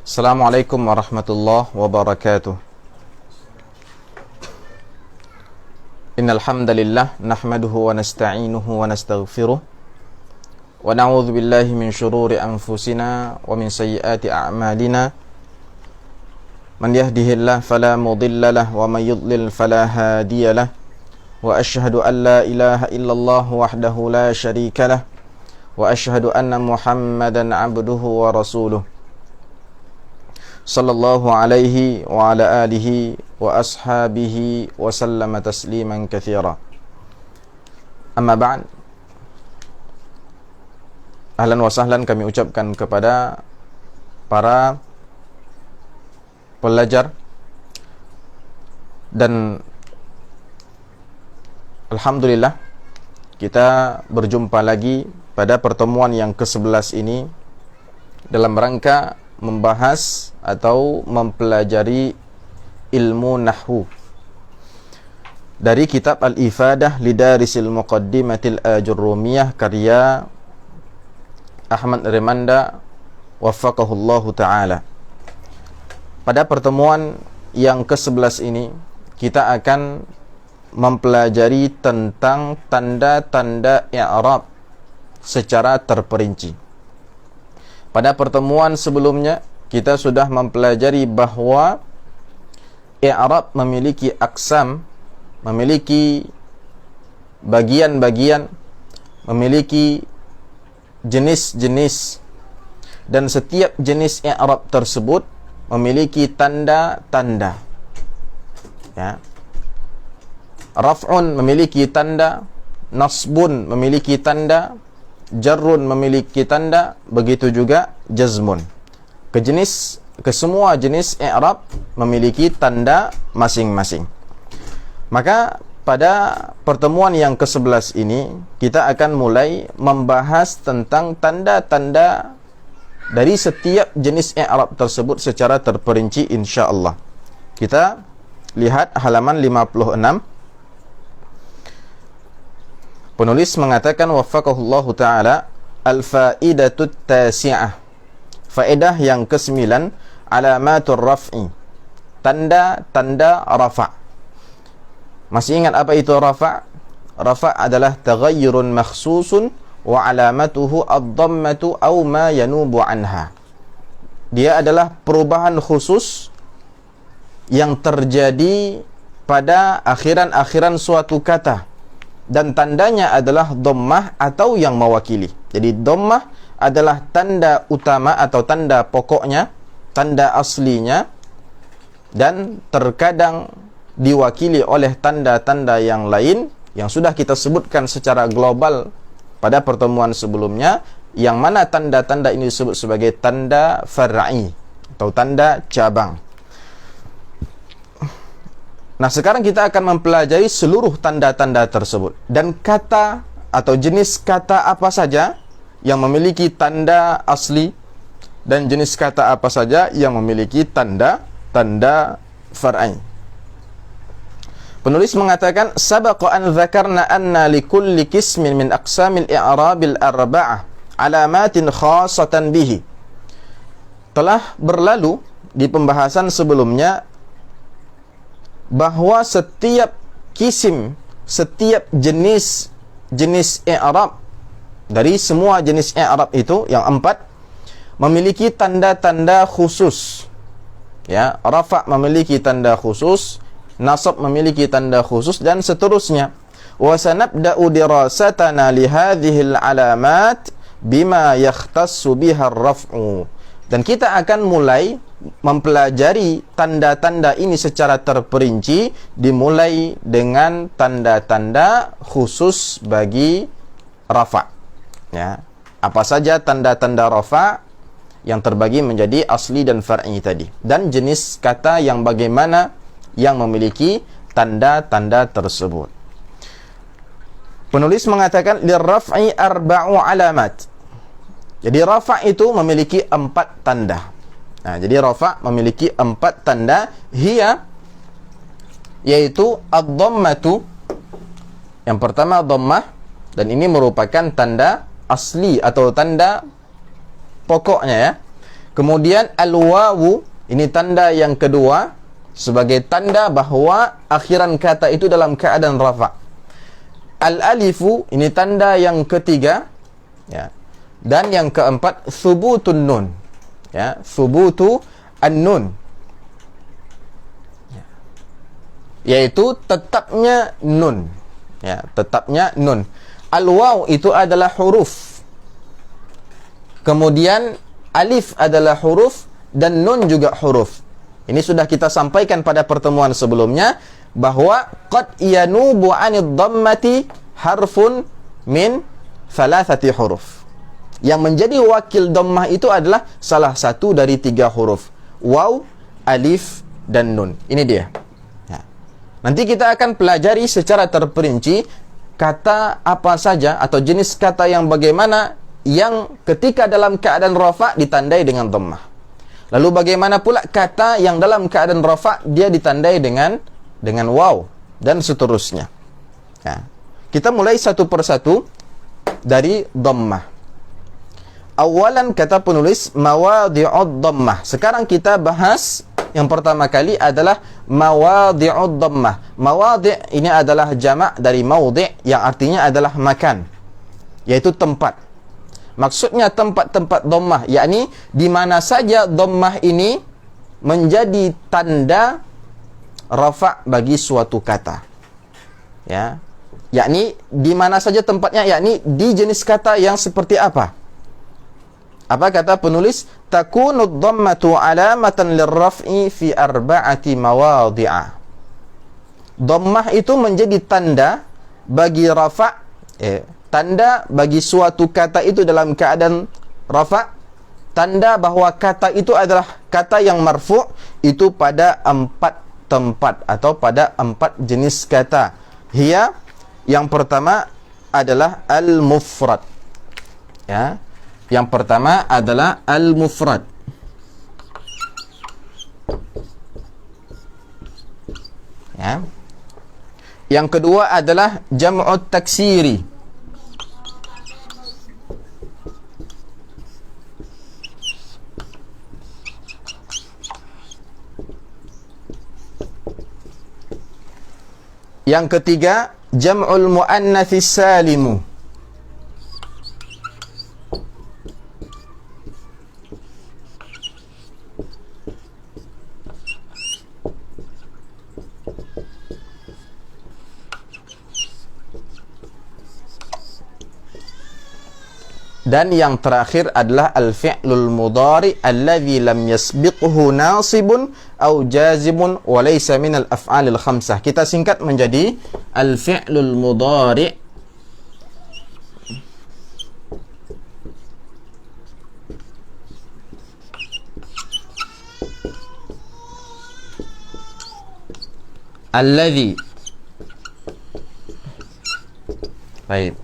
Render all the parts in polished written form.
Assalamualaikum warahmatullahi wabarakatuh. Innal hamdalillah nahmaduhu wa nasta'inuhu wa nastaghfiruh wa na'udzu billahi min shururi anfusina wa min sayyiati a'malina. Man yahdihillahu fala mudilla lahu wa man yudlil fala hadiya lahu. Wa asyhadu an la ilaha illallah wahdahu la syarika lahu wa asyhadu anna Muhammadan 'abduhu wa rasuluh. Sallallahu alaihi wa ala alihi wa ashabihi wa sallama tasliman katsira. Amma ba'd. Ahlan wa sahlan kami ucapkan kepada para pelajar dan alhamdulillah kita berjumpa lagi pada pertemuan yang ke-11 ini dalam rangka membahas atau mempelajari ilmu nahwu dari kitab Al-Ifadah Lidarisil Muqaddimatil Ajurrumiyah karya Ahmad Remanda waffaqahullahu ta'ala. Pada pertemuan yang ke-11 ini kita akan mempelajari tentang tanda-tanda i'rab secara terperinci. Pada pertemuan sebelumnya kita sudah mempelajari bahawa i'rab memiliki aksam, memiliki bagian-bagian, memiliki jenis-jenis, dan setiap jenis i'rab tersebut memiliki tanda-tanda. Ya. Raf'un memiliki tanda, nasbun memiliki tanda, jarrun memiliki tanda, begitu juga jazmun. Kesemua jenis i'rab memiliki tanda masing-masing. Maka pada pertemuan yang ke-11 ini kita akan mulai membahas tentang tanda-tanda dari setiap jenis i'rab tersebut secara terperinci insya-Allah. Kita lihat halaman 56. Penulis mengatakan waffaqahullahu ta'ala al-faidatut tasi'ah. Faedah yang ke-9 alamatur raf'i. Tanda-tanda rafa'. Masih ingat apa itu rafa'? Rafa' adalah taghayyurun makhsusun wa alamatuhu ad-dhammatu aw ma yanubu anha. Dia adalah perubahan khusus yang terjadi pada akhiran-akhiran suatu kata, dan tandanya adalah dhammah atau yang mewakili. Jadi dhammah adalah tanda utama atau tanda pokoknya, tanda aslinya, dan terkadang diwakili oleh tanda-tanda yang lain yang sudah kita sebutkan secara global pada pertemuan sebelumnya, yang mana tanda-tanda ini disebut sebagai tanda far'i atau tanda cabang. Nah, sekarang kita akan mempelajari seluruh tanda-tanda tersebut dan kata atau jenis kata apa saja yang memiliki tanda asli dan jenis kata apa saja yang memiliki tanda far'i. Penulis mengatakan sabaqa an dzakarna anna likulli qismin min aqsamil i'rabil arba'ah alamatin khassatan bihi. Telah berlalu di pembahasan sebelumnya bahawa setiap kisim, setiap jenis i'rab dari semua jenis i'rab itu yang 4 memiliki tanda-tanda khusus. Ya, rafa' memiliki tanda khusus, nasab memiliki tanda khusus, dan seterusnya. Wa sanabda'u dirasatana li hadhil alamat bima yakhtassu biha ar-raf'u. Dan kita akan mulai mempelajari tanda-tanda ini secara terperinci, dimulai dengan tanda-tanda khusus bagi rafa'. Ya. Apa saja tanda-tanda rafa' yang terbagi menjadi asli dan far'i tadi, dan jenis kata yang bagaimana yang memiliki tanda-tanda tersebut. Penulis mengatakan lirraf'i arba'u alamat. Jadi rafa' itu memiliki 4 tanda. Nah, jadi rafa' memiliki 4 tanda, yaitu ad-dhammatu. Yang pertama dhammah, dan ini merupakan tanda asli atau tanda pokoknya ya. Kemudian al-wawu, ini tanda yang kedua sebagai tanda bahawa akhiran kata itu dalam keadaan rafa'. Al-alifu, ini tanda yang ketiga, ya. Dan yang keempat thubutun nun, ya, thubutu an-nun, ya. Yaitu tetapnya nun, ya, tetapnya nun. Al-waw itu adalah huruf, kemudian alif adalah huruf, dan nun juga huruf. Ini sudah kita sampaikan pada pertemuan sebelumnya, bahawa qad yanubu 'anid dhammati harfun min thalathati huruf. Yang menjadi wakil dhammah itu adalah salah satu dari 3 huruf. Waw, alif, dan nun. Ini dia. Ya. Nanti kita akan pelajari secara terperinci kata apa saja atau jenis kata yang bagaimana yang ketika dalam keadaan rafa' ditandai dengan dhammah. Lalu bagaimana pula kata yang dalam keadaan rafa' dia ditandai dengan waw, dan seterusnya. Ya. Kita mulai satu persatu dari dhammah. Awalan kata penulis mawadhi'ud dhammah. Sekarang kita bahas yang pertama kali adalah mawadhi'ud dhammah. Mawadhi' ini adalah jamak dari maudhi' yang artinya adalah makan, yaitu tempat. Maksudnya tempat-tempat dhammah, yakni di mana saja dhammah ini menjadi tanda rafa' bagi suatu kata. Ya. Yakni di mana saja tempatnya, yakni di jenis kata yang seperti apa? Apa kata penulis? Takunu dhammatu alamatan lirraf'i fi arba'ati mawadhi'a. Dhammah itu menjadi tanda bagi rafa', tanda bagi suatu kata itu dalam keadaan rafa', tanda bahawa kata itu adalah kata yang marfu' itu pada 4 tempat atau pada 4 jenis kata. Hiya, yang pertama adalah al-mufrad. Ya. Yang pertama adalah al-mufrad. Ya. Yang kedua adalah jam'ut taksiri. Yang ketiga, jam'ul muannatsis salimu. Dan yang terakhir adalah al-fi'lul mudhari alladhi lam yasbiqhu nasibun au jazimun wa laysa min al-af'alil khamsah. Kita singkat menjadi al-fi'lul mudhari alladhi. Baik.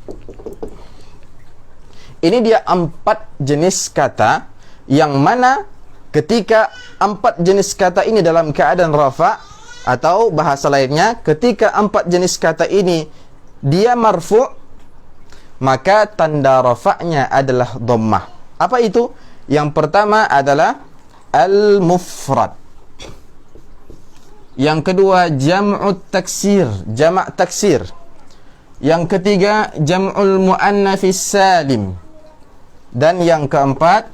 Ini dia 4 jenis kata yang mana ketika 4 jenis kata ini dalam keadaan rafa', atau bahasa lainnya ketika 4 jenis kata ini dia marfu', maka tanda rafa'nya adalah dhammah. Apa itu? Yang pertama adalah al-mufrad. Yang kedua jam'ut taksir, jamak taksir. Yang ketiga jam'ul muannatsis salim. Dan yang keempat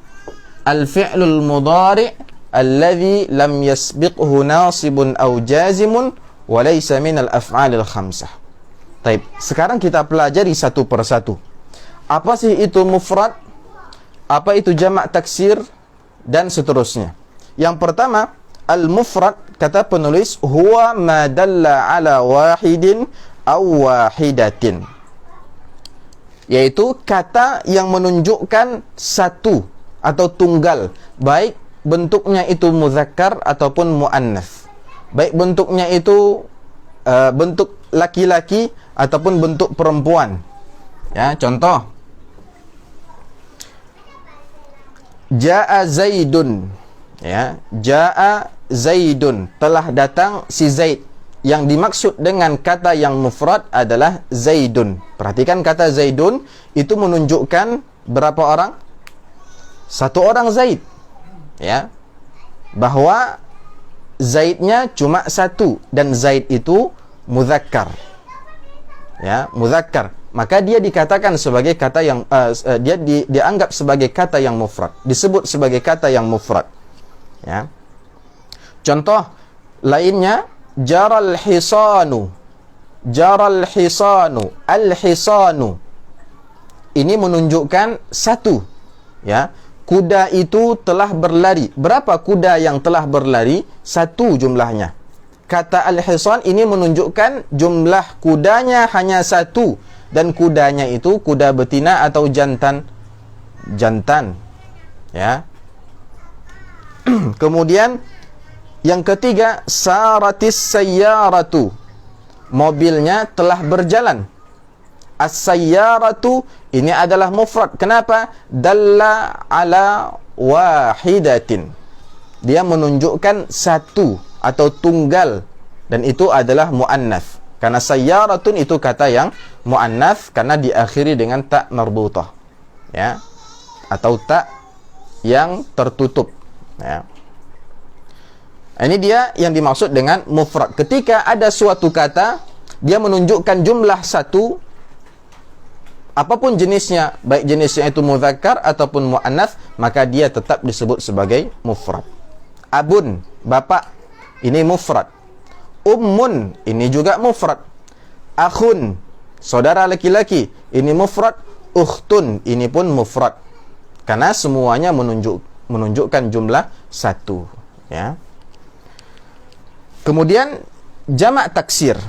al-fi'lul mudhari' alladhi lam yasbiqhu nasibun aw jazimun wa laysa min al-af'alil khamsah. Baik, sekarang kita pelajari satu persatu. Apa sih itu mufrad? Apa itu jamak taksir? Dan seterusnya. Yang pertama, al-mufrad kata penulis huwa ma dalla ala wahidin aw wahidatin. Yaitu kata yang menunjukkan satu atau tunggal, baik bentuknya itu muzakkar ataupun muannats, baik bentuknya itu bentuk laki-laki ataupun bentuk perempuan. Ya, contoh, jaa zaidun. Ya, jaa zaidun, telah datang si Zaid. Yang dimaksud dengan kata yang mufrad adalah zaidun. Perhatikan kata zaidun itu menunjukkan berapa orang? 1 orang Zaid. ya, bahwa Zaidnya cuma satu dan Zaid itu mudzakkar, ya, mudzakkar, maka dia dikatakan sebagai kata yang dianggap sebagai kata yang mufrad, disebut sebagai kata yang mufrad, ya. Contoh lainnya, jaral hisanu, jaral hisanu, al hisanu, ini menunjukkan satu, ya. Kuda itu telah berlari. Berapa kuda yang telah berlari? Satu jumlahnya. Kata al-hisan ini menunjukkan jumlah kudanya hanya satu. Dan kudanya itu kuda betina atau jantan? Jantan. Ya. Kemudian yang ketiga, saratis sayyaratu. Mobilnya telah berjalan. As-sayyaratu ini adalah mufrad. Kenapa? Dalla ala wahidatin. Dia menunjukkan satu atau tunggal, dan itu adalah muannats. Karena sayyaratun itu kata yang muannats karena diakhiri dengan ta marbutah, ya, atau ta yang tertutup, ya. Ini dia yang dimaksud dengan mufrad. Ketika ada suatu kata dia menunjukkan jumlah satu, apapun jenisnya, baik jenisnya itu mudzakkar ataupun muannats, maka dia tetap disebut sebagai mufrad. Abun, bapak, ini mufrad. Ummun, ini juga mufrad. Akhun, saudara laki-laki, ini mufrad. Ukhtun, ini pun mufrad. Karena semuanya menunjukkan jumlah satu, ya. Kemudian jamak taksir.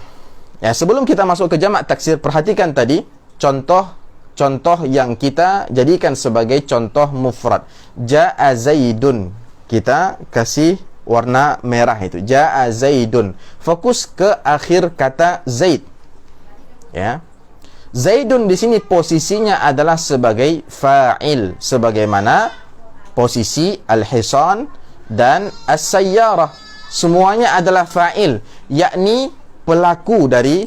Ya, sebelum kita masuk ke jamak taksir, perhatikan tadi contoh yang kita jadikan sebagai contoh mufrad. Ja'a Zaidun. Kita kasih warna merah itu. Ja'a Zaidun. Fokus ke akhir kata Zaid. Ya. Zaidun di sini posisinya adalah sebagai fa'il, sebagaimana posisi al-hisan dan as-sayyarah. Semuanya adalah fa'il, yakni pelaku dari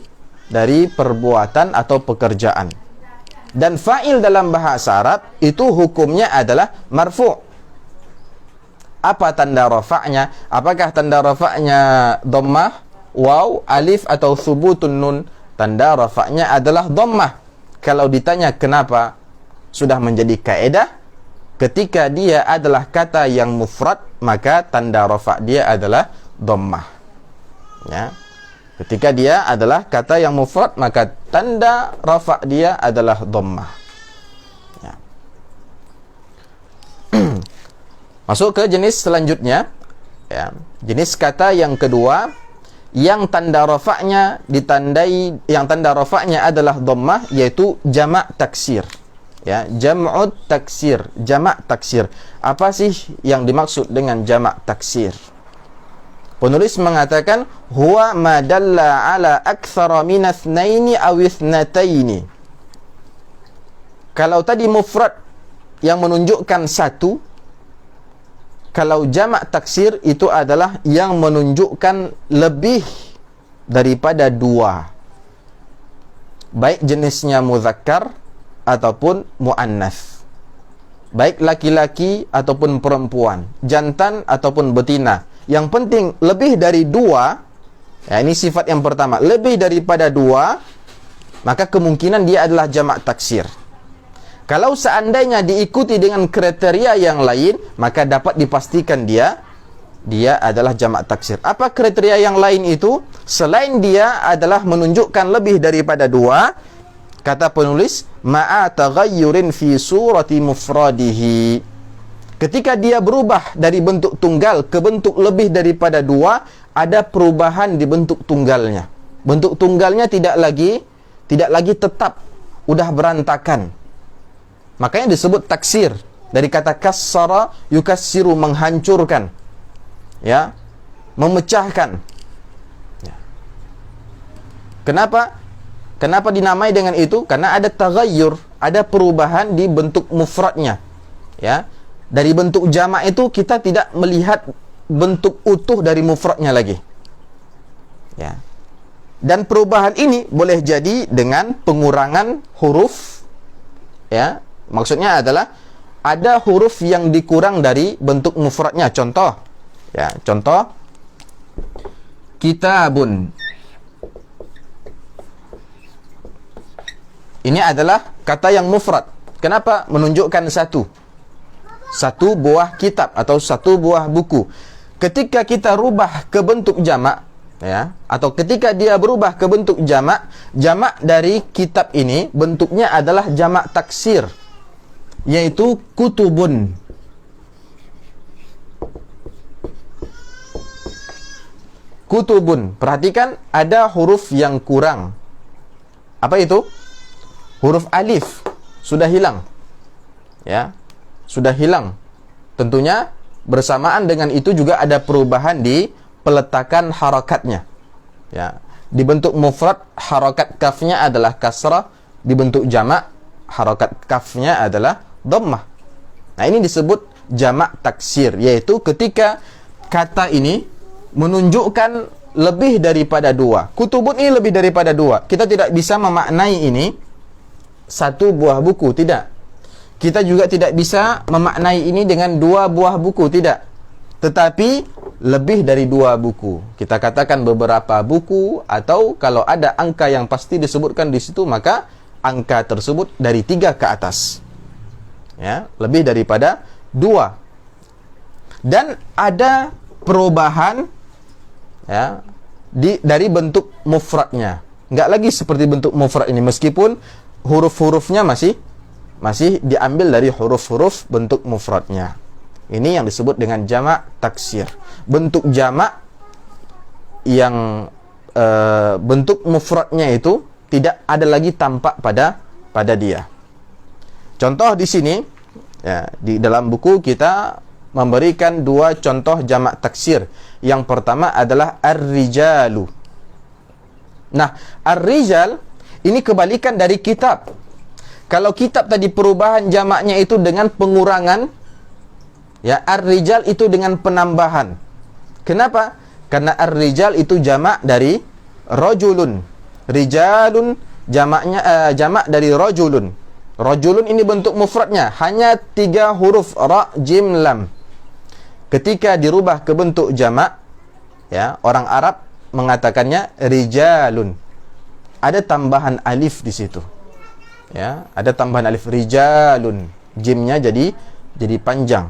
perbuatan atau pekerjaan. Dan fa'il dalam bahasa Arab itu hukumnya adalah marfu'. Apa tanda rafa'nya? Apakah tanda rafa'nya dhammah, waw, alif atau thubutun nun? Tanda rafa'nya adalah dhammah. Kalau ditanya kenapa, sudah menjadi kaedah, ketika dia adalah kata yang mufrad, maka tanda rafa' dia adalah dhammah. Ya. Ketika dia adalah kata yang mufrad, maka tanda rafa' dia adalah dhammah. Ya. Masuk ke jenis selanjutnya, ya. Jenis kata yang kedua yang tanda rafa'nya adalah dhammah, yaitu jamak taksir. Ya, jam'ut taksir, jamak taksir. Apa sih yang dimaksud dengan jamak taksir? Penulis mengatakan huwa ma dalla ala aktsara min itsnaini aw itsnataini. Kalau tadi mufrad yang menunjukkan satu, kalau jamak taksir itu adalah yang menunjukkan lebih daripada dua, baik jenisnya muzakkar ataupun muannats, baik laki-laki ataupun perempuan, jantan ataupun betina. Yang penting lebih dari dua, ya, ini sifat yang pertama, lebih daripada dua, maka kemungkinan dia adalah jamak taksir. Kalau seandainya diikuti dengan kriteria yang lain, maka dapat dipastikan dia adalah jamak taksir. Apa kriteria yang lain itu? Selain dia adalah menunjukkan lebih daripada dua, kata penulis, ma'a taghayyurin fi surati mufradihi. Ketika dia berubah dari bentuk tunggal ke bentuk lebih daripada dua, ada perubahan di bentuk tunggalnya. Bentuk tunggalnya tidak lagi tetap, udah berantakan. Makanya disebut taksir. Dari kata kassara yukassiru, menghancurkan, ya, memecahkan. Ya. Kenapa dinamai dengan itu? Karena ada taghayyur, ada perubahan di bentuk mufradnya. Ya. Dari bentuk jamak itu kita tidak melihat bentuk utuh dari mufradnya lagi. Ya. Dan perubahan ini boleh jadi dengan pengurangan huruf. Ya. Maksudnya adalah ada huruf yang dikurang dari bentuk mufradnya. Contoh, ya, contoh kitabun. Ini adalah kata yang mufrad. Kenapa? Menunjukkan satu buah kitab atau satu buah buku. Ketika kita rubah ke bentuk jamak, ya, atau ketika dia berubah ke bentuk jamak, jamak dari kitab ini bentuknya adalah jamak taksir, yaitu kutubun. Kutubun. Perhatikan, ada huruf yang kurang. Apa itu? Huruf alif sudah hilang. Ya, sudah hilang. Tentunya bersamaan dengan itu juga ada perubahan di peletakan harakatnya. Ya, di bentuk mufrad harakat kafnya adalah kasrah, di bentuk jamak harakat kafnya adalah dhammah. Nah, ini disebut jamak taksir, yaitu ketika kata ini menunjukkan lebih daripada dua. Kutubun ini lebih daripada dua. Kita tidak bisa memaknai ini satu buah buku, tidak. Kita juga tidak bisa memaknai ini dengan dua buah buku, tidak. Tetapi lebih dari dua buku. Kita katakan beberapa buku, atau kalau ada angka yang pasti disebutkan di situ, maka angka tersebut dari 3 ke atas. Ya, lebih daripada 2. Dan ada perubahan, ya, dari bentuk mufradnya. Enggak lagi seperti bentuk mufrad ini, meskipun huruf-hurufnya masih diambil dari huruf-huruf bentuk mufradnya. Ini yang disebut dengan jamak taksir. Bentuk jamak yang bentuk mufradnya itu tidak ada lagi tampak pada dia. Contoh di sini, ya, di dalam buku kita memberikan 2 contoh jamak taksir. Yang pertama adalah ar-rijalu. Nah, ar-rijal ini kebalikan dari kitab. Kalau kitab tadi perubahan jamaknya itu dengan pengurangan, ya, ar-rijal itu dengan penambahan. Kenapa? Karena ar-rijal itu jamak dari rajulun. Rijalun jamaknya jamak dari rajulun. Rajulun ini bentuk mufradnya hanya 3 huruf ra, jim, lam. Ketika dirubah ke bentuk jamak, ya, orang Arab mengatakannya rijalun. Ada tambahan alif di situ. Ya, ada tambahan alif, rijalun. Jimnya jadi panjang.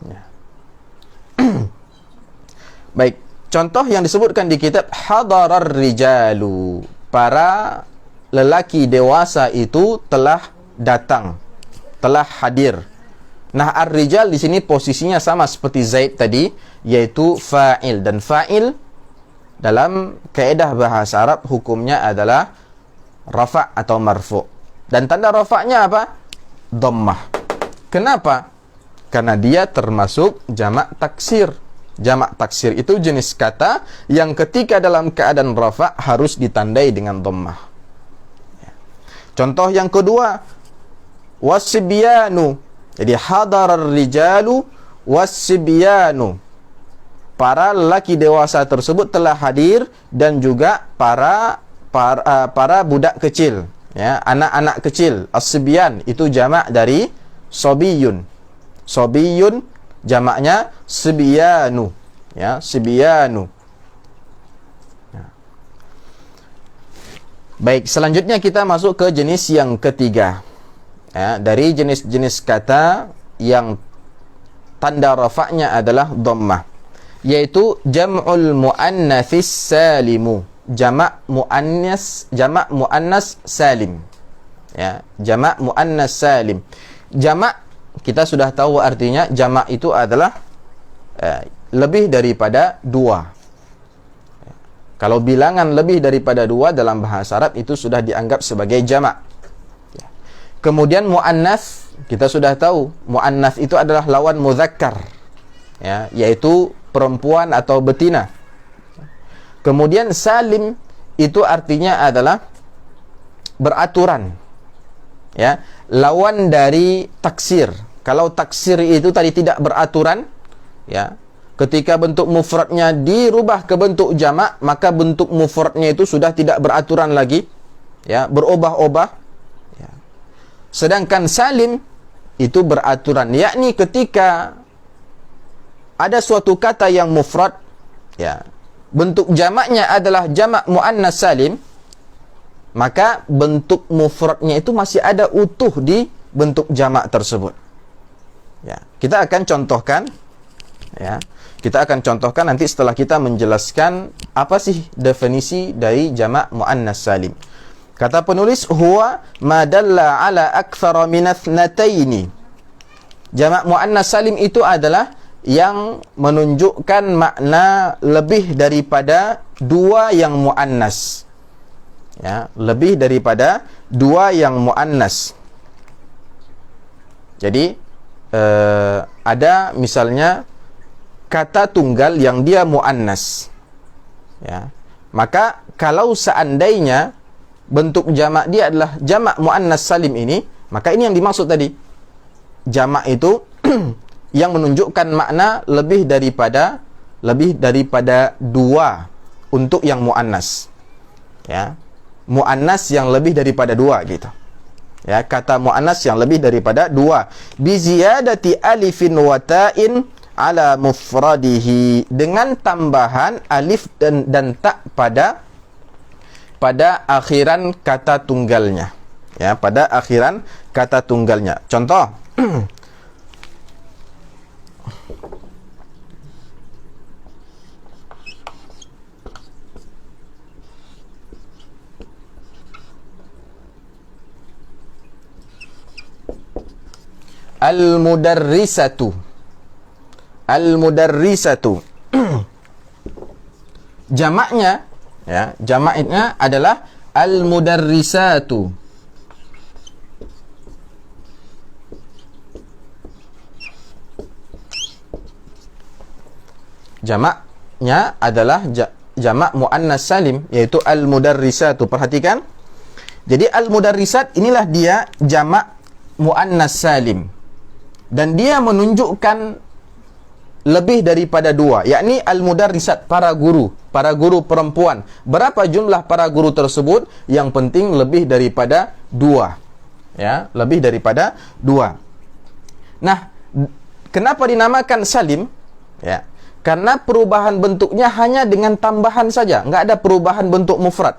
Ya. Baik, contoh yang disebutkan di kitab, hadarar rijalu. Para lelaki dewasa itu telah datang, telah hadir. Nah, ar-rijal di sini posisinya sama seperti Zaid tadi, yaitu fa'il, dan fa'il dalam kaedah bahasa Arab hukumnya adalah rafa' atau marfu'. Dan tanda rafa'nya apa? Dhammah. Kenapa? Karena dia termasuk jamak taksir. Jamak taksir itu jenis kata yang ketika dalam keadaan rafa' harus ditandai dengan dhammah. Contoh yang kedua, wasibyanu. Jadi hadarar rijalu wasibyanu. Para lelaki dewasa tersebut telah hadir, dan juga para budak kecil, ya, anak-anak kecil. As-sibyan itu jamak dari sobiyun. Sobiyun jamaknya sibyanu, ya, sibyanu. Ya. Baik, selanjutnya kita masuk ke jenis yang ketiga. Ya, dari jenis-jenis kata yang tanda rafa'nya adalah dhammah, yaitu jam'ul muannatsis salimu. Jamak muannas salim. Ya, jamak muannas salim. Jamak kita sudah tahu artinya, jamak itu adalah lebih daripada 2. Kalau bilangan lebih daripada 2 dalam bahasa Arab itu sudah dianggap sebagai jamak. Ya. Kemudian muannas, kita sudah tahu muannas itu adalah lawan muzakkar, ya, yaitu perempuan atau betina. Kemudian salim itu artinya adalah beraturan, ya, lawan dari taksir. Kalau taksir itu tadi tidak beraturan, ya, ketika bentuk mufradnya dirubah ke bentuk jamak, maka bentuk mufradnya itu sudah tidak beraturan lagi, ya, berubah-ubah, ya. Sedangkan salim itu beraturan, yakni ketika ada suatu kata yang mufrad, ya, bentuk jamaknya adalah jamak muannas salim, maka bentuk mufradnya itu masih ada utuh di bentuk jamak tersebut. Ya, kita akan contohkan, ya. Kita akan contohkan nanti setelah kita menjelaskan apa sih definisi dari jamak muannas salim. Kata penulis, huwa ma dalla ala aktsara min ithnataini. Jamak muannas salim itu adalah yang menunjukkan makna lebih daripada dua yang muannas. Ya, lebih daripada dua yang muannas. Jadi ada misalnya kata tunggal yang dia muannas. Ya. Maka kalau seandainya bentuk jamak dia adalah jamak muannas salim ini, maka ini yang dimaksud tadi. Jamak itu yang menunjukkan makna lebih daripada dua untuk yang muannas. Ya. Muannas yang lebih daripada dua gitu. Ya, kata muannas yang lebih daripada dua. Bi ziyadati alifin wa ta'in ala mufradihi, dengan tambahan alif dan ta pada akhiran kata tunggalnya. Ya, pada akhiran kata tunggalnya. Contoh. Al-mudarrisatu. Al-mudarrisatu. Jamaknya, ya, jamaknya adalah al-mudarrisatu. Jamaknya adalah jamak muannas salim, yaitu al-mudarrisatu. Perhatikan. Jadi al-mudarrisat inilah dia jamak muannas salim. Dan dia menunjukkan lebih daripada dua, yakni al-mudarrisat, para guru perempuan. Berapa jumlah para guru tersebut? Yang penting lebih daripada dua. Ya, lebih daripada dua. Nah, kenapa dinamakan salim? Ya, karena perubahan bentuknya hanya dengan tambahan saja, nggak ada perubahan bentuk mufrad.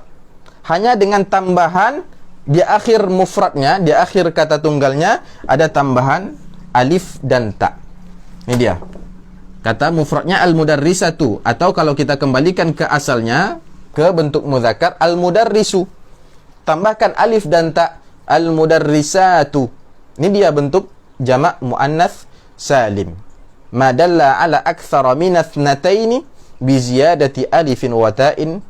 Hanya dengan tambahan di akhir mufradnya, di akhir kata tunggalnya ada tambahan alif dan ta. Ini dia. Kata mufradnya al-mudarrisatu, atau kalau kita kembalikan ke asalnya, ke bentuk mudzakkar, al-mudarrisu. Tambahkan alif dan ta, al-mudarrisatu. Ini dia bentuk jamak muannats salim. Ma dalla ala aktsara min ithnataini bi ziyadati alifin wa ta'in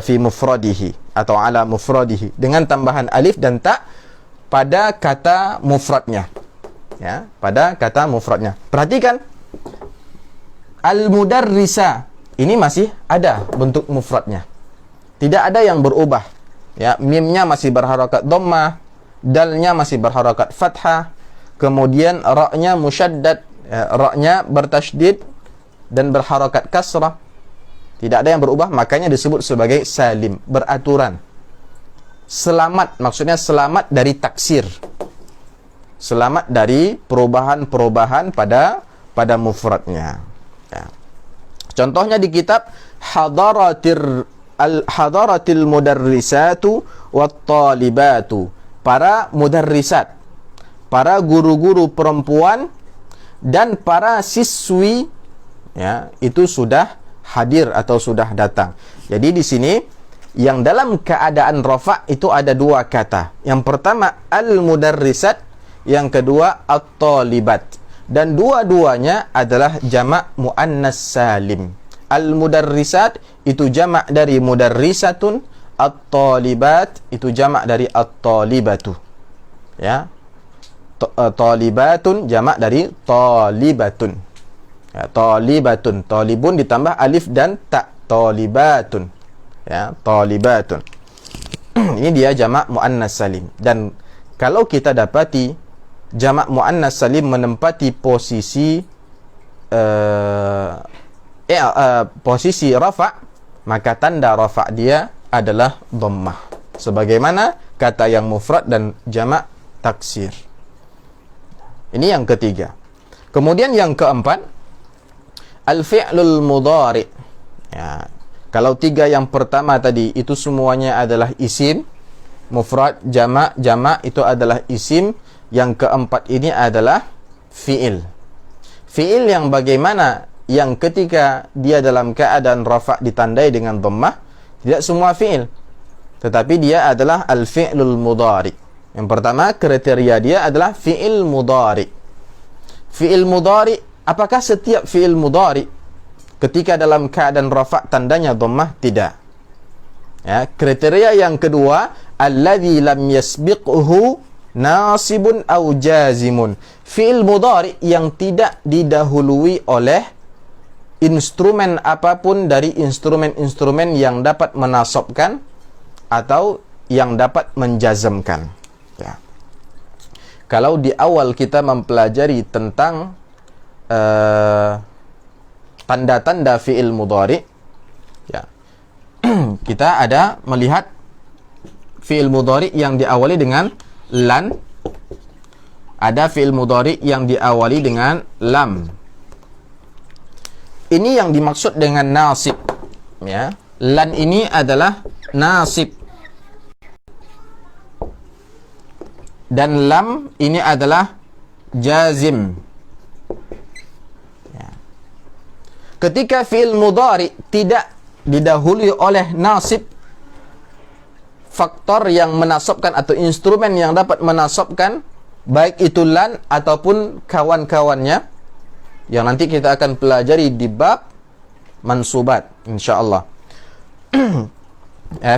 fi mufradihi, atau ala mufradihi, dengan tambahan alif dan ta pada kata mufradnya. Ya, pada kata mufradnya. Perhatikan, al-mudarrisa ini masih ada bentuk mufradnya. Tidak ada yang berubah. Ya, mimnya masih berharakat dhammah, dalnya masih berharakat fathah, kemudian ra-nya musyaddad, ya, ra-nya bertasydid dan berharakat kasrah. Tidak ada yang berubah, makanya disebut sebagai salim, beraturan. Selamat, maksudnya selamat dari taksir. Selamat dari perubahan-perubahan pada mufradnya. Ya. Contohnya di kitab Hadaratil mudarrisatu wat talibatu. Para mudarrisat, para guru-guru perempuan dan para siswi, ya, itu sudah hadir atau sudah datang. Jadi di sini yang dalam keadaan rafa' itu ada dua kata. Yang pertama al-mudarrisat, yang kedua at-talibat, dan dua-duanya adalah jamak muannas salim. Al-mudarrisat itu jamak dari mudarrisatun, at-talibat itu jamak dari at-talibatu. Ya. Talibatun jamak dari talibatun. Ya, talibatun, talibun ditambah alif dan ta, talibatun. Ya, talibatun. Ini dia jamak muannas salim. Dan kalau kita dapati jamak muannas salim menempati posisi posisi rafa', maka tanda rafa' dia adalah dhammah. Sebagaimana kata yang mufrad dan jamak taksir. Ini yang ketiga. Kemudian yang keempat, al-fi'lul mudhari. Ya. Kalau tiga yang pertama tadi itu semuanya adalah isim, mufrad, jamak, jamak itu adalah isim. Yang keempat ini adalah fi'il. Fi'il yang bagaimana? Yang ketika dia dalam keadaan rafa' ditandai dengan dhammah, tidak semua fi'il, tetapi dia adalah al-fi'lul mudhari. Yang pertama kriteria dia adalah fi'il mudhari. Fi'il mudhari, apakah setiap fi'il mudhari ketika dalam keadaan rafa' tandanya dhammah? Tidak. Ya, kriteria yang kedua, alladzi lam yasbiqhu nasibun aw jazimun. Fi'il mudhari yang tidak didahului oleh instrumen apapun dari instrumen-instrumen yang dapat menasabkan atau yang dapat menjazmkan. Ya. Kalau di awal kita mempelajari tentang tanda-tanda fi'il mudhari, ya, kita ada melihat fi'il mudhari yang diawali dengan lan, ada fi'il mudhari yang diawali dengan lam. Ini yang dimaksud dengan nasib, ya. Lan ini adalah nasib, dan lam ini adalah jazim. Ya. Ketika fi'il mudhari tidak didahului oleh nasib, faktor yang menasabkan atau instrumen yang dapat menasabkan, baik itu lan ataupun kawan-kawannya, yang nanti kita akan pelajari di bab mansubat insyaallah.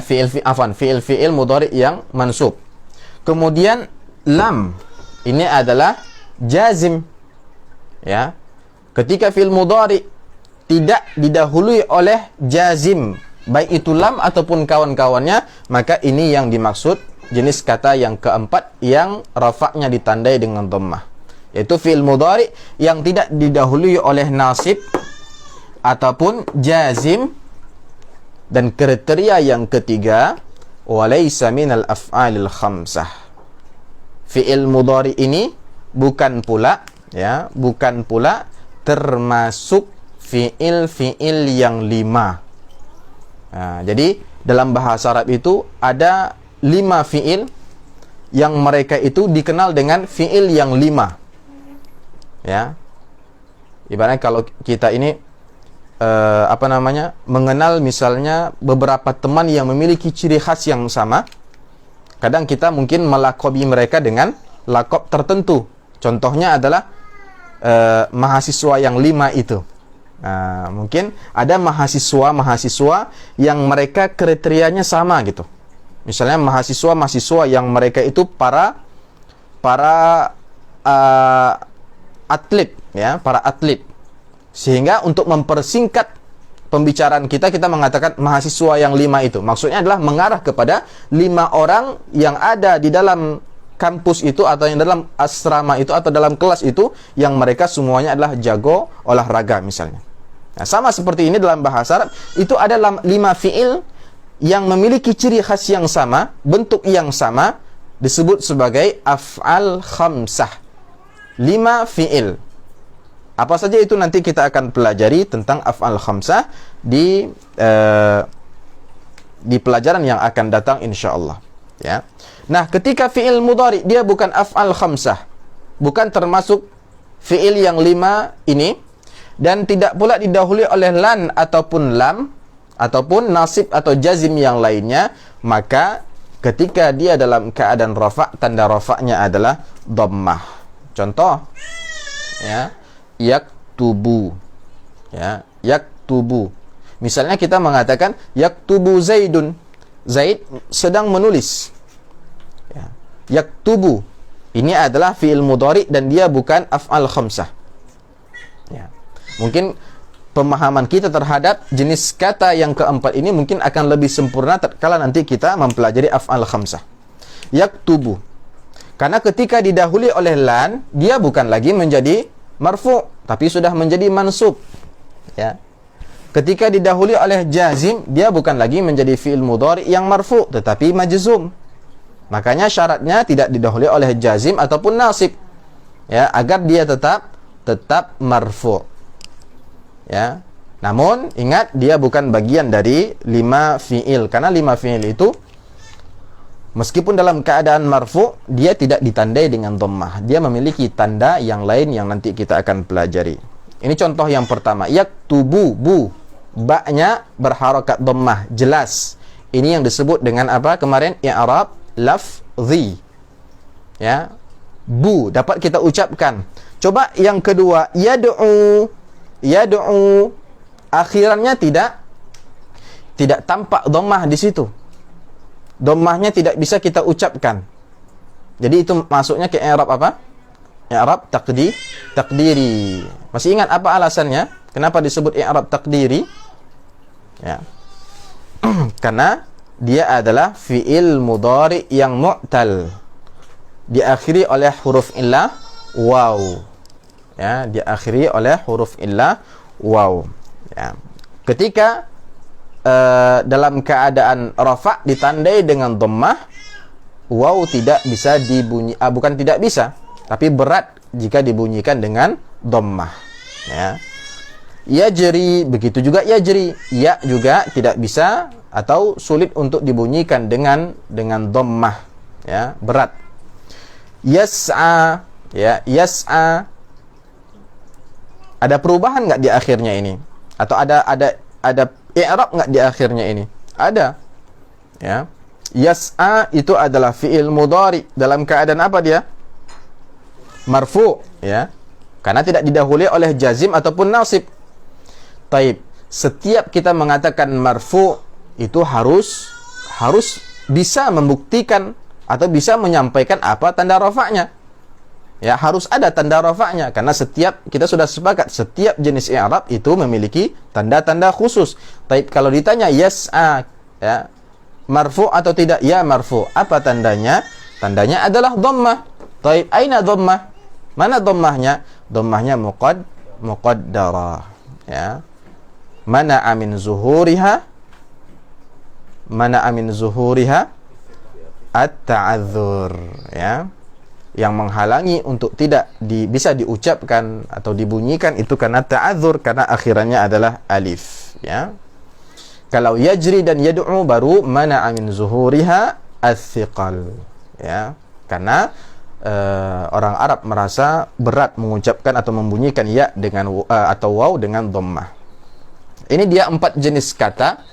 Fi'il mudhari yang mansub. Kemudian lam ini adalah jazim. Ya. Ketika fi'il mudhari tidak didahului oleh jazim, baik itu lam ataupun kawan-kawannya, maka ini yang dimaksud jenis kata yang keempat yang rafa'nya ditandai dengan dhammah, yaitu fi'il mudhari yang tidak didahului oleh nasib ataupun jazim. Dan kriteria yang ketiga, walaysa minal af'alil khamsah. Fi'il mudhari ini bukan pula termasuk fi'il yang 5. Nah, jadi dalam bahasa Arab itu ada 5 fi'il yang mereka itu dikenal dengan fi'il yang 5. Ya. Ibaratnya kalau kita ini mengenal misalnya beberapa teman yang memiliki ciri khas yang sama, kadang kita mungkin melakobi mereka dengan lakob tertentu. Contohnya adalah mahasiswa yang 5 itu. Nah, mungkin ada mahasiswa yang mereka kriterianya sama gitu. Misalnya mahasiswa yang mereka itu para atlet, ya, para atlet. Sehingga untuk mempersingkat pembicaraan kita mengatakan mahasiswa yang 5 itu. Maksudnya adalah mengarah kepada 5 orang yang ada di dalam kampus itu, atau yang dalam asrama itu, atau dalam kelas itu, yang mereka semuanya adalah jago olahraga misalnya. Nah, sama seperti ini dalam bahasa Arab, itu ada 5 fi'il yang memiliki ciri khas yang sama, bentuk yang sama, disebut sebagai af'al khamsah. 5 fi'il. Apa saja itu nanti kita akan pelajari tentang af'al khamsah di pelajaran yang akan datang insyaallah, ya. Nah, ketika fi'il mudhari dia bukan af'al khamsah, bukan termasuk fi'il yang 5 ini, dan tidak pula didahului oleh lan ataupun lam ataupun nasib atau jazim yang lainnya, maka ketika dia dalam keadaan rafa', tanda rafa'nya adalah dhammah. Contoh, ya, yaktubu, ya, yaktubu. Misalnya kita mengatakan yaktubu Zaidun, Zaid sedang menulis, ya. Yaktubu ini adalah fi'il mudhari dan dia bukan af'al khamsah, ya. Mungkin pemahaman kita terhadap jenis kata yang keempat ini mungkin akan lebih sempurna tatkala nanti kita mempelajari af'al khamsah. Yaktubu, karena ketika didahului oleh lan, dia bukan lagi menjadi marfu', tapi sudah menjadi mansub, ya. Ketika didahului oleh jazim, dia bukan lagi menjadi fi'il mudhari yang marfu', tetapi majzum. Makanya syaratnya tidak didahului oleh jazim ataupun nasib. ya, agar dia tetap marfu'. Ya. Namun ingat, dia bukan bagian dari 5 fi'il, karena 5 fi'il itu meskipun dalam keadaan marfu', dia tidak ditandai dengan dhammah. Dia memiliki tanda yang lain yang nanti kita akan pelajari. Ini contoh yang pertama, yaktubu, bu, ba-nya berharakat dhammah, jelas. Ini yang disebut dengan apa kemarin? I'rab lafzi. Ya. Bu dapat kita ucapkan. Coba yang kedua, yad'u. Yad'u, akhirannya tidak tampak dhammah di situ. Dhammahnya tidak bisa kita ucapkan. Jadi itu masuknya ke i'rab apa? I'rab takdiri. Masih ingat apa alasannya? Kenapa disebut i'rab takdiri? Ya. Karena dia adalah fi'il mudhari yang mu'tal, diakhiri oleh huruf illah waw. Ya, diakhiri oleh huruf illah waw. Ya. Ketika dalam keadaan rafa' ditandai dengan dhammah, waw tidak bisa dibunyi, bukan tidak bisa, tapi berat jika dibunyikan dengan dhammah. Ya. Yajri, begitu juga yajri, ya juga tidak bisa atau sulit untuk dibunyikan dengan dhammah. Ya, berat. Yas'a, ya, yas'a, ada perubahan nggak di akhirnya ini? Atau ada i'rab nggak di akhirnya ini? Ada. Ya. Yas'a itu adalah fi'il mudhari, dalam keadaan apa dia? Marfu', ya. Karena tidak didahului oleh jazim ataupun nasib. Taib. Setiap kita mengatakan marfu' itu harus bisa membuktikan atau bisa menyampaikan apa tanda rafa'nya. Ya, harus ada tanda rafa'nya, karena kita sudah sepakat setiap jenis i'rab itu memiliki tanda-tanda khusus. Taib, kalau ditanya yas'a, ya, marfu' atau tidak? Ya, marfu'. Apa tandanya? Tandanya adalah dhammah. Taib, aina dhammah? Mana dhammahnya? Dhammahnya muqaddarah. Ya. Mana amin zuhuriha? Mana amin zuhuriha? At-ta'adzur, ya. Yang menghalangi untuk tidak bisa diucapkan atau dibunyikan itu karena ta'adzur, karena akhirannya adalah alif, ya. Kalau yajri dan yad'u baru mana amin zuhuriha as-siqal, ya. Karena orang Arab merasa berat mengucapkan atau membunyikan ya dengan atau waw dengan dhammah. Ini dia 4 jenis kata.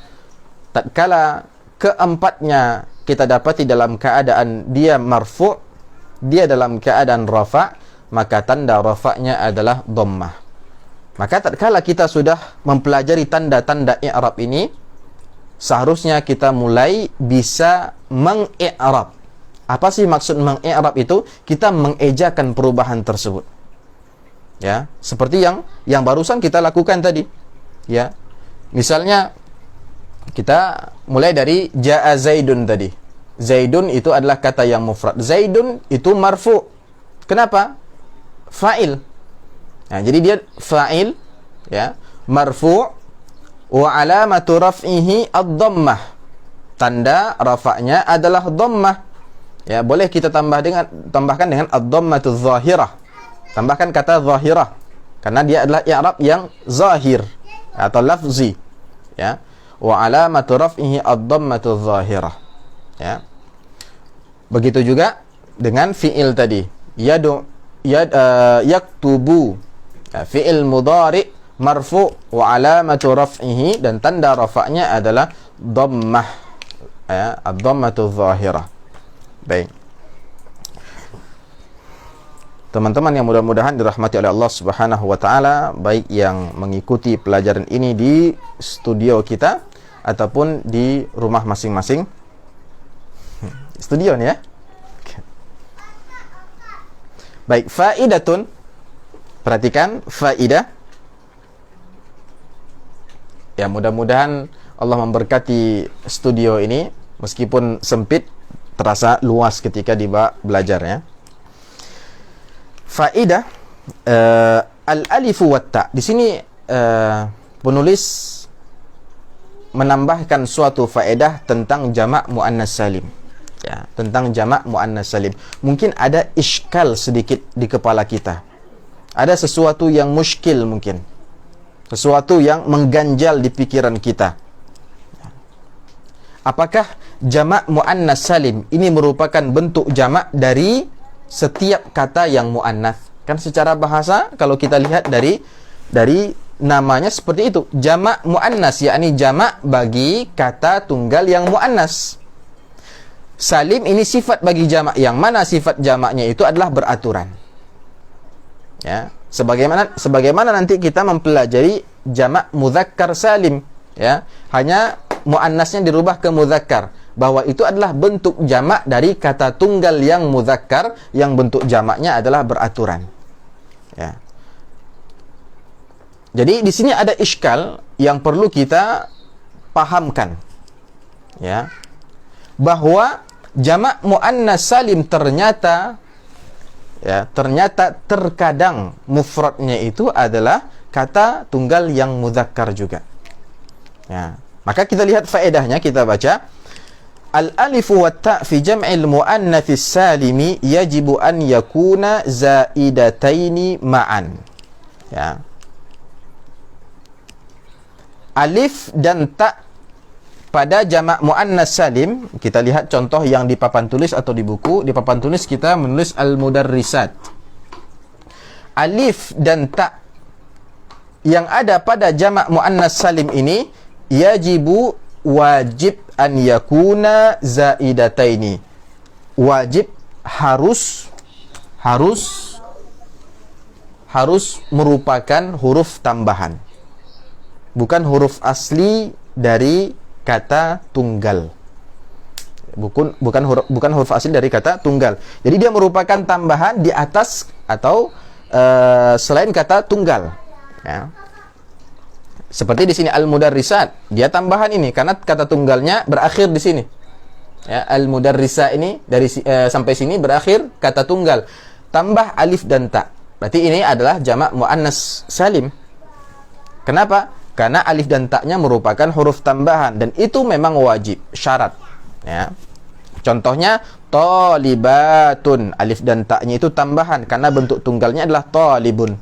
Tatkala keempatnya kita dapati dalam keadaan dia marfu', dia dalam keadaan rafa', maka tanda rafa'nya adalah dhammah. Maka tatkala kita sudah mempelajari tanda-tanda i'rab ini, seharusnya kita mulai bisa mengi'rab. Apa sih maksud mengi'rab itu? Kita mengejakan perubahan tersebut. Ya, seperti yang barusan kita lakukan tadi. Ya. Misalnya kita mulai dari ja'a Zaidun tadi. Zaidun itu adalah kata yang mufrad. Zaidun itu marfu'. Kenapa? Fa'il. Nah, jadi dia fa'il, ya, marfu', wa alamatu raf'ihi ad-dhammah. Tanda rafa'nya adalah dhammah. Ya, boleh kita tambahkan dengan ad-dhammatu zahirah. Tambahkan kata zahirah karena dia adalah i'rab yang zahir atau lafzi, ya. Wa alamatu raf'ihi ad-dhammatu zahirah. Ya. Begitu juga dengan fi'il tadi. Yaktubu. Ya, fi'il mudhari marfu' wa alamatu raf'ihi, dan tanda rafa'nya adalah dhammah. Ya, ad-dhammatu zahirah. Baik. Teman-teman yang mudah-mudahan dirahmati oleh Allah Subhanahu wa taala, baik yang mengikuti pelajaran ini di studio kita ataupun di rumah masing-masing. Studio nih ya. Baik, faidatun. Perhatikan faidah. Ya, mudah-mudahan Allah memberkati studio ini, meskipun sempit terasa luas ketika belajar, ya. Faidah al-alifu wat-ta. Di sini penulis menambahkan suatu faedah tentang jamak muannas salim. Ya. ya, tentang jamak muannas salim. Mungkin ada iskal sedikit di kepala kita. Ada sesuatu yang muskil mungkin. Sesuatu yang mengganjal di pikiran kita. Apakah jamak muannas salim ini merupakan bentuk jamak dari setiap kata yang muannas? Kan secara bahasa kalau kita lihat dari namanya seperti itu, jamak muannas, yakni jamak bagi kata tunggal yang muannas. Salim ini sifat bagi jamak, yang mana sifat jamaknya itu adalah beraturan. Ya, sebagaimana nanti kita mempelajari jamak mudzakkar salim, ya. Hanya muannasnya dirubah ke mudzakkar, bahwa itu adalah bentuk jamak dari kata tunggal yang mudzakkar yang bentuk jamaknya adalah beraturan. Ya. Jadi di sini ada iskal yang perlu kita pahamkan. Ya. Bahwa jamak muannas salim ternyata terkadang mufradnya itu adalah kata tunggal yang mudzakkar juga. Ya. Maka kita lihat faedahnya, kita baca al-alif wa ta' fi jam'il muannats salimi yajibu an yakuna zaidataini ma'an. Ya. Alif dan ta pada jamak muannas salim, kita lihat contoh yang di papan tulis atau di buku. Di papan tulis kita menulis al-mudarrisat. Alif dan ta yang ada pada jamak muannas salim ini yajibu, wajib an yakuna zaidataini. Wajib, harus merupakan huruf tambahan. Bukan huruf asli dari kata tunggal. Bukan huruf asli dari kata tunggal. Jadi dia merupakan tambahan di atas atau selain kata tunggal. Ya. Seperti di sini al-mudarrisat, dia tambahan ini karena kata tunggalnya berakhir di sini. Ya, al-mudarrisa ini dari sampai sini berakhir kata tunggal. Tambah alif dan ta. Berarti ini adalah jamak muannas salim. Kenapa? Karena alif dan ta-nya merupakan huruf tambahan dan itu memang wajib, syarat. Ya. Contohnya talibatun, alif dan ta-nya itu tambahan karena bentuk tunggalnya adalah talibun,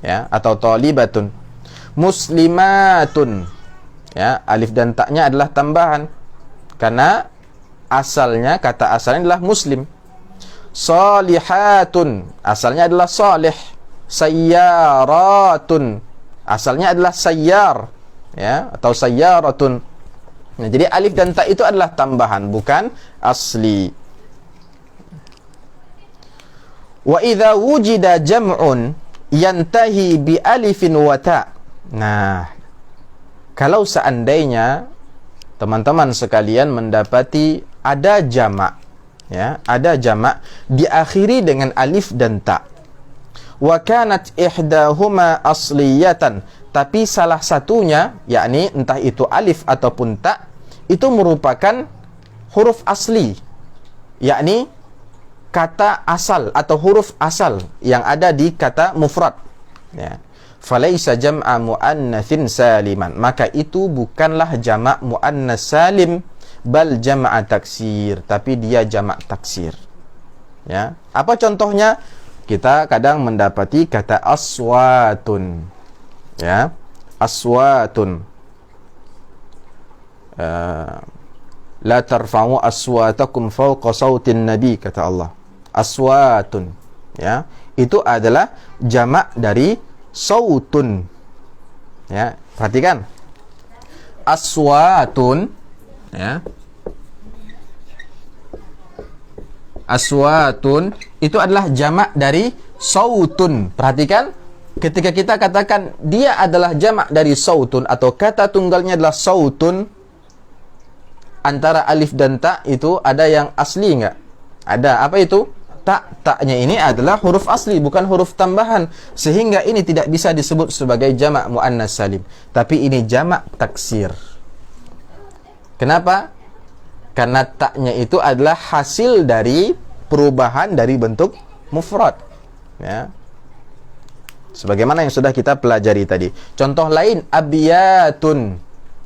ya, atau talibatun. Muslimatun, ya, alif dan ta-nya adalah tambahan karena kata asalnya adalah muslim. Salihatun, asalnya adalah salih. Sayyaratun, asalnya adalah sayyar, ya, atau sayyaratun. Nah, jadi alif dan ta itu adalah tambahan, bukan asli. Wa idza wujida jam'un yantahi bi alifin wa ta. Nah, kalau seandainya teman-teman sekalian mendapati ada jamak, ya, ada jamak diakhiri dengan alif dan ta. Wa kanat ihdahuma asliyatan, tapi salah satunya, yakni entah itu alif ataupun ta, itu merupakan huruf asli, yakni kata asal atau huruf asal yang ada di kata mufrad. Ya. Falaisa jam'a muannatsin saliman, maka itu bukanlah jamak muannas salim, bal jam'a taksir, tapi dia jamak taksir. Ya. Apa contohnya? Kita kadang mendapati kata aswatun. Ya. Aswatun. La tarfa'u aswatakum fawqa sautin nabi, kata Allah. Aswatun. Ya. Itu adalah jamak dari sautun. Ya, perhatikan. Aswatun, ya. Aswatun itu adalah jamak dari sautun. Perhatikan, ketika kita katakan dia adalah jamak dari sautun atau kata tunggalnya adalah sautun, antara alif dan ta itu ada yang asli enggak? Ada. Apa itu? Ta-nya ini adalah huruf asli, bukan huruf tambahan, sehingga ini tidak bisa disebut sebagai jamak muannas salim, tapi ini jamak taksir. Kenapa? Karena ta-nya itu adalah hasil dari perubahan dari bentuk mufrad, ya. Sebagaimana yang sudah kita pelajari tadi. Contoh lain, abiyatun.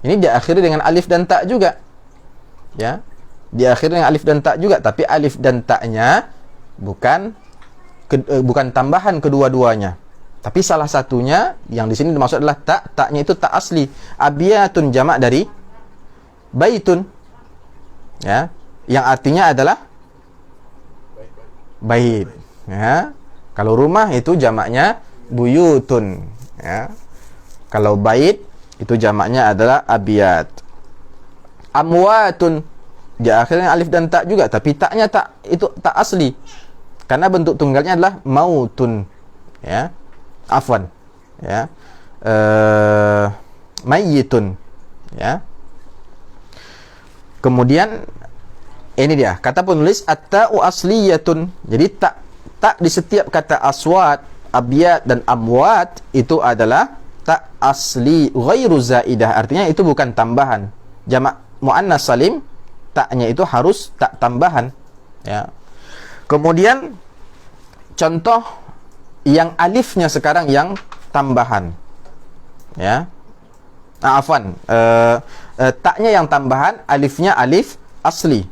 Ini diakhiri dengan alif dan ta juga. Ya. diakhiri dengan alif dan ta juga, tapi alif dan ta-nya bukan tambahan kedua-duanya. Tapi salah satunya yang di sini dimaksud adalah ta-nya itu ta asli. Abiyatun jamak dari baitun. Ya, yang artinya adalah bait. Ya. Kalau rumah itu jamaknya buyutun. Ya. Kalau bait itu jamaknya adalah abiyat. Amwatun, di akhirnya alif dan ta juga, tapi taknya itu tak asli. Karena bentuk tunggalnya adalah mautun. Ya. Afwan. Ya. Mayyitun. Ya. Kemudian ini dia, kata penulis at-ta'u asliyatun. Jadi tak di setiap kata aswat, abiyat dan amwat itu adalah tak asli ghairu zaidah. Artinya itu bukan tambahan. Jamak muannas salim, taknya itu harus tak tambahan. Ya. Kemudian contoh yang alifnya sekarang yang tambahan. Ya. Afwan, taknya yang tambahan, alifnya alif asli.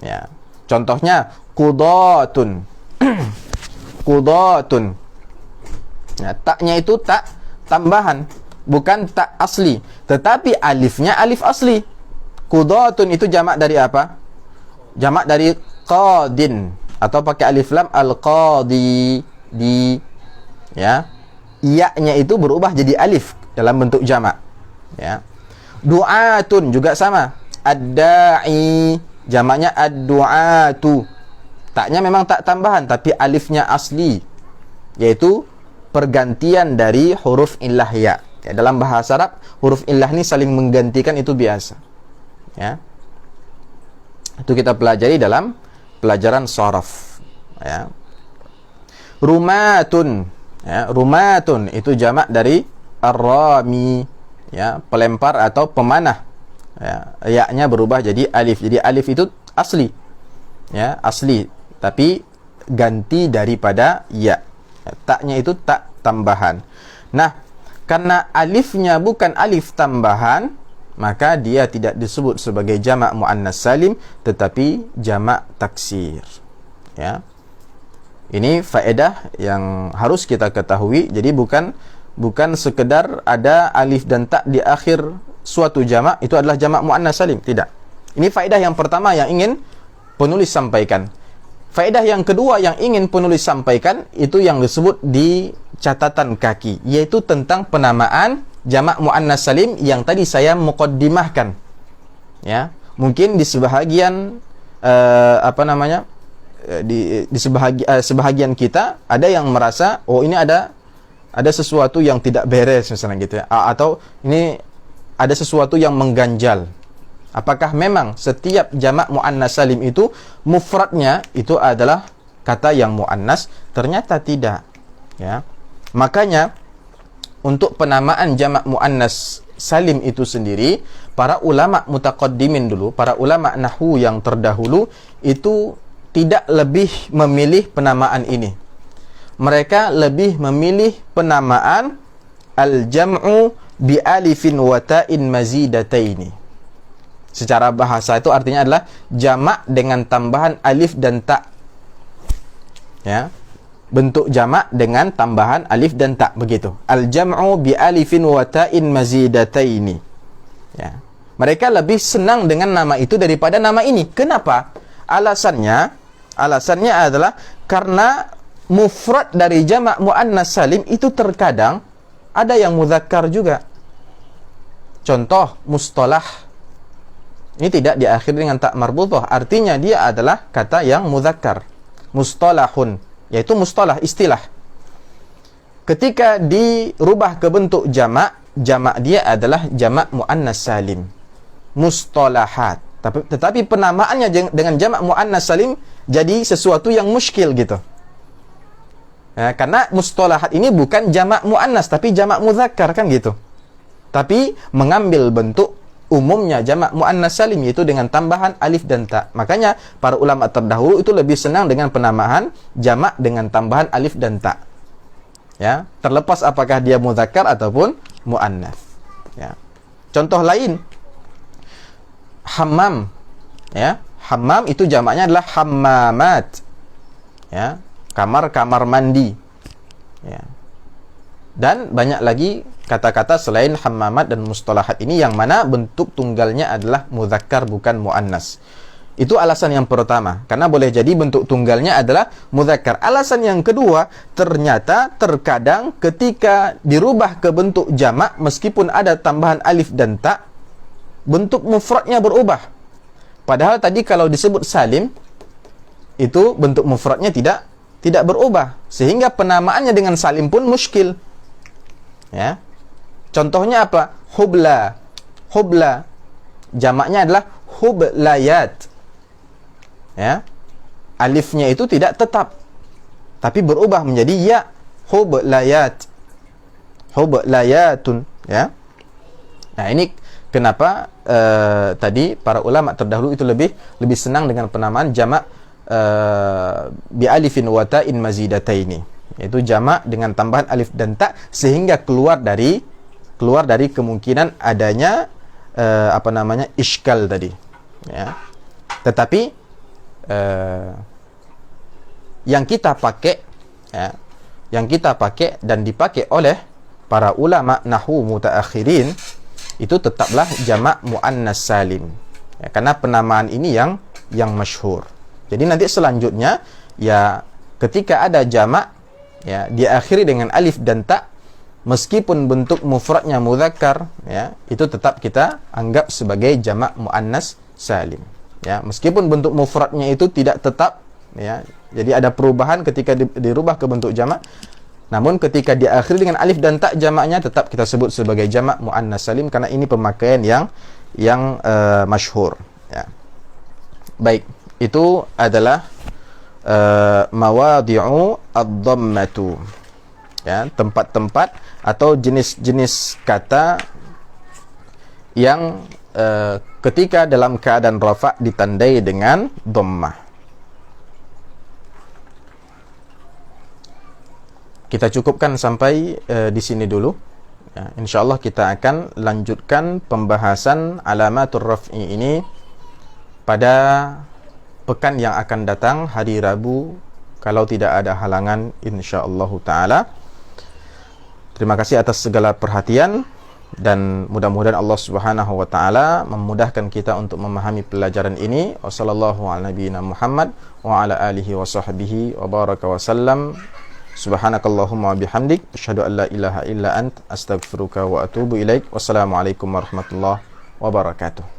Ya. Contohnya qudatun. Qudatun. Ya, taknya itu tak tambahan, bukan tak asli, tetapi alifnya alif asli. Qudatun itu jamak dari apa? Jamak dari qadin, atau pakai alif lam al-qadi di. Ya. Iya-nya itu berubah jadi alif dalam bentuk jamak. Ya. Du'atun juga sama. Ad-da'i jamaknya ad-du'atu. Taknya memang tak tambahan, tapi alifnya asli, yaitu pergantian dari huruf illah ya. Ya, dalam bahasa Arab huruf illah ini saling menggantikan, itu biasa. Ya. Itu kita pelajari dalam pelajaran sharaf. Ya. Rumatun. Ya, rumatun itu jamak dari ar-rami. Ya, pelempar atau pemanah. Ya, ya-nya berubah jadi alif. Jadi alif itu asli. Ya, asli, tapi ganti daripada ya. Taknya itu tak tambahan. Nah, karena alifnya bukan alif tambahan, maka dia tidak disebut sebagai jamak muannas salim, tetapi jamak taksir. Ya. Ini faedah yang harus kita ketahui. Jadi bukan sekedar ada alif dan ta di akhir suatu jamak itu adalah jamak muannas salim, tidak. Ini faedah yang pertama yang ingin penulis sampaikan. Faedah yang kedua yang ingin penulis sampaikan itu yang disebut di catatan kaki, yaitu tentang penamaan jamak muannas salim yang tadi saya muqaddimahkan. Ya, mungkin di sebahagian sebahagian kita ada yang merasa ini ada sesuatu yang tidak beres misalnya gitu ya, atau ini ada sesuatu yang mengganjal. Apakah memang setiap jamak muannas salim itu mufradnya itu adalah kata yang muannas? Ternyata tidak. Ya. Makanya untuk penamaan jamak muannas salim itu sendiri, para ulama mutaqaddimin dulu, para ulama nahwu yang terdahulu itu tidak lebih memilih penamaan ini. Mereka lebih memilih penamaan al-jam'u bi alifin wa ta'in mazidataini. Secara bahasa itu artinya adalah jamak dengan tambahan alif dan ta. Ya. Bentuk jamak dengan tambahan alif dan ta, begitu. Al-jam'u bi alifin wa ta'in mazidataini. Ya. Mereka lebih senang dengan nama itu daripada nama ini. Kenapa? Alasannya adalah karena mufrad dari jamak muannas salim itu terkadang ada yang mudzakkar juga. Contoh mustalah. Ini tidak diakhiri dengan tak marbutah, artinya dia adalah kata yang mudzakkar. Mustalahun, yaitu mustalah, istilah. Ketika dirubah ke bentuk jamak dia adalah jamak muannas salim. Mustalahat. Tetapi penamaannya dengan jamak muannas salim jadi sesuatu yang muskil gitu. Ya, karena mustalahat ini bukan jamak muannas tapi jamak mudzakkar kan gitu. Tapi mengambil bentuk umumnya jamak muannas salim, yaitu dengan tambahan alif dan ta. Makanya para ulama terdahulu itu lebih senang dengan penamaan jamak dengan tambahan alif dan ta. Ya, terlepas apakah dia mudzakkar ataupun muannas. Ya. Contoh lain, hammam. Ya, Hammam itu jamaknya adalah hammamat. Ya, kamar-kamar mandi. Ya. Dan banyak lagi kata-kata selain hammamat dan mustalahat ini yang mana bentuk tunggalnya adalah mudzakkar bukan muannas. Itu alasan yang pertama, karena boleh jadi bentuk tunggalnya adalah mudzakkar. Alasan yang kedua, ternyata terkadang ketika dirubah ke bentuk jamak meskipun ada tambahan alif dan ta, bentuk mufradnya berubah. Padahal tadi kalau disebut salim itu bentuk mufradnya tidak berubah, sehingga penamaannya dengan salim pun muskil. Ya. Contohnya apa? Hubla. Hubla. Jamaknya adalah hublayat. Ya. Alifnya itu tidak tetap, tapi berubah menjadi ya. Hublayat. Hublayatun, ya. Nah, ini kenapa tadi para ulama terdahulu itu lebih senang dengan penamaan jamak bi alifin wa ta'in mazidataini, yaitu jamak dengan tambahan alif dan ta, sehingga keluar dari kemungkinan adanya iskal tadi, ya. Tetapi yang kita pakai, ya, yang kita pakai dan dipakai oleh para ulama nahwu mutaakhirin itu tetaplah jamak muannas salim, ya, karena penamaan ini yang masyhur. Jadi nanti selanjutnya, ya, ketika ada jamak, ya, diakhiri dengan alif dan ta, meskipun bentuk mufradnya mudzakkar, ya, itu tetap kita anggap sebagai jamak muannas salim. Ya, meskipun bentuk mufradnya itu tidak tetap, ya, jadi ada perubahan ketika dirubah ke bentuk jamak, namun ketika diakhiri dengan alif dan ta jamaknya tetap kita sebut sebagai jamak muannas salim, karena ini pemakaian yang masyhur, ya. Baik, itu adalah mawadhi'u ad-dhammatu, ya, tempat-tempat atau jenis-jenis kata yang ketika dalam keadaan rafa' ditandai dengan dhammah. Kita cukupkan sampai di sini dulu. Ya, insyaallah kita akan lanjutkan pembahasan alamatur raf'i ini pada pekan yang akan datang, hari Rabu, kalau tidak ada halangan, insyaallah taala. Terima kasih atas segala perhatian, dan mudah-mudahan Allah Subhanahu wa taala memudahkan kita untuk memahami pelajaran ini. Wassallallahu ala nabiyyina Muhammad wa ala alihi wa sahbihi wa baraka wa sallam. Subhanakallahumma wa bihamdik, asyhadu an la ilaha illa ant, astaghfiruka wa atubu ilaik. Wassalamualaikum warahmatullahi wabarakatuh.